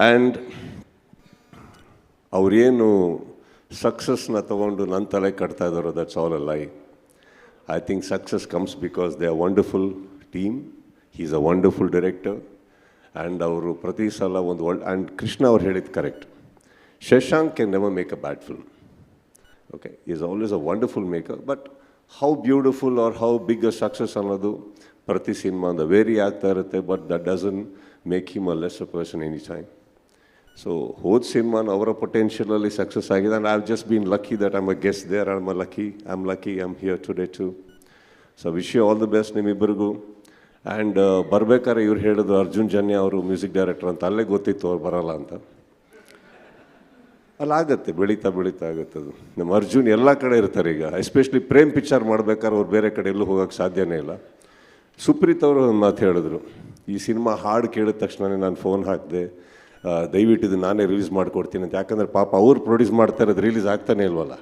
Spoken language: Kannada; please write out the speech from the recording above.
ಆ್ಯಂಡ್ ಅವರೇನು ಸಕ್ಸಸ್ನ ತೊಗೊಂಡು ನನ್ನ ತಲೆ ಕಟ್ತಾ ಇದ್ದಾರೋ that's all a lie. I think success comes because they are wonderful team. He is a wonderful director. And ಅವರು ಪ್ರತಿ ಸಲ ಒಂದು ಆ್ಯಂಡ್ ಕೃಷ್ಣ ಅವ್ರು ಹೇಳಿದ್ದು correct. Shashank can never make a bad film. Okay, is always a wonderful maker. But how beautiful are how big a success ಅನ್ನೋದು ಪ್ರತಿ ಸಿನಿಮಾದ ವೇರಿ ಆಗ್ತಾ ಇರುತ್ತೆ. But that doesn't make him a less a person any time. So ಹೋದ ಸಿನಿಮಾನ ಅವರ ಪೊಟೆನ್ಷಿಯಲಲ್ಲಿ ಸಕ್ಸಸ್ ಆಗಿದೆ. And I have just been lucky that I am a guest there. I am lucky I am here today too. So wish you all the best ನಿಮ್ಮಿಬ್ಬರಿಗೂ. ಆ್ಯಂಡ್ ಬರ್ಬೇಕಾದ್ರೆ ಇವ್ರು ಹೇಳಿದ್ರು ಅರ್ಜುನ್ ಜನ್ಯ ಅವರು ಮ್ಯೂಸಿಕ್ ಡೈರೆಕ್ಟರ್ ಅಂತ. ಅಲ್ಲೇ ಗೊತ್ತಿತ್ತು ಅವ್ರು ಬರೋಲ್ಲ ಅಂತ. ಅಲ್ಲಾಗತ್ತೆ, ಬೆಳೀತಾ ಆಗುತ್ತೆ ಅದು. ನಮ್ಮ ಅರ್ಜುನ್ ಎಲ್ಲ ಕಡೆ ಇರ್ತಾರೆ ಈಗ. ಎಸ್ಪೆಷಲಿ ಪ್ರೇಮ್ ಪಿಕ್ಚರ್ ಮಾಡ್ಬೇಕಾದ್ರೆ ಅವ್ರು ಬೇರೆ ಕಡೆ ಎಲ್ಲೂ ಹೋಗೋಕ್ಕೆ ಸಾಧ್ಯನೇ ಇಲ್ಲ. ಸುಪ್ರೀತ್ ಅವರು ಒಂದು ಮಾತು ಹೇಳಿದ್ರು, ಈ ಸಿನಿಮಾ ಹಾಡು ಕೇಳಿದ ತಕ್ಷಣವೇ ನಾನು ಫೋನ್ ಹಾಕಿದೆ, ದಯವಿಟ್ಟು ಇದು ನಾನೇ ರಿಲೀಸ್ ಮಾಡಿಕೊಡ್ತೀನಿ ಅಂತ. ಯಾಕಂದರೆ ಪಾಪ ಅವ್ರು ಪ್ರೊಡ್ಯೂಸ್ ಮಾಡ್ತಾ ಇರೋದು ರಿಲೀಸ್ ಆಗ್ತಾನೆ ಇಲ್ವಲ್ಲ.